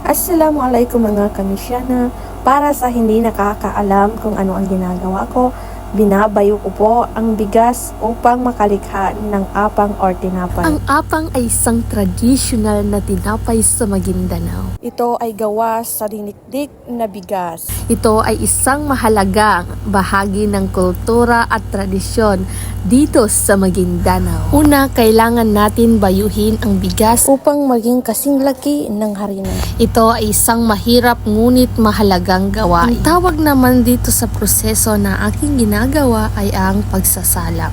Assalamualaikum mga kamisyana. Para sa hindi nakakaalam kung ano ang ginagawa ko, binabayo ko po ang bigas upang makalikha ng apang or tinapay. Ang apang ay isang tradisyonal na tinapay sa Maguindanao. Ito ay gawa sa dinikdik na bigas. Ito ay isang mahalagang bahagi ng kultura at tradisyon dito sa Maguindanao. Una, kailangan natin bayuhin ang bigas Upang maging kasing laki ng harina. Ito ay isang mahirap ngunit mahalagang gawain. Ang tawag naman dito sa proseso na aking ginagawa ay ang pagsasala.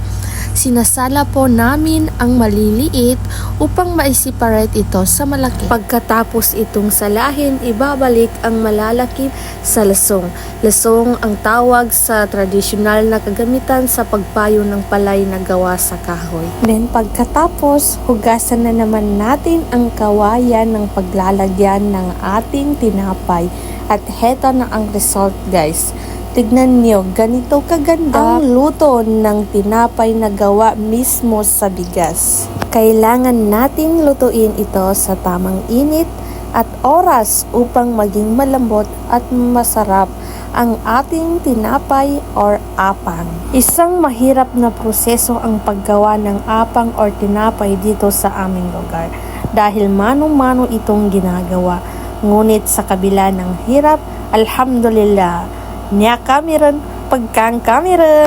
Sinasala po namin ang maliliit upang ma-separate ito sa malaki. Pagkatapos itong salahin, ibabalik ang malalaki sa lasong. Lasong ang tawag sa tradisyonal na kagamitan sa pagpayo ng palay na gawa sa kahoy. Then pagkatapos, hugasan na naman natin ang kawayan ng paglalagyan ng ating tinapay. At heto na ang result, guys. Tignan niyo, ganito kaganda ang luto ng tinapay na gawa mismo sa bigas. Kailangan nating lutuin ito sa tamang init at oras upang maging malambot at masarap ang ating tinapay or apang. Isang mahirap na proseso ang paggawa ng apang or tinapay dito sa aming lugar dahil mano-mano itong ginagawa. Ngunit sa kabila ng hirap, alhamdulillah, niya kami rin pagkang kami rin.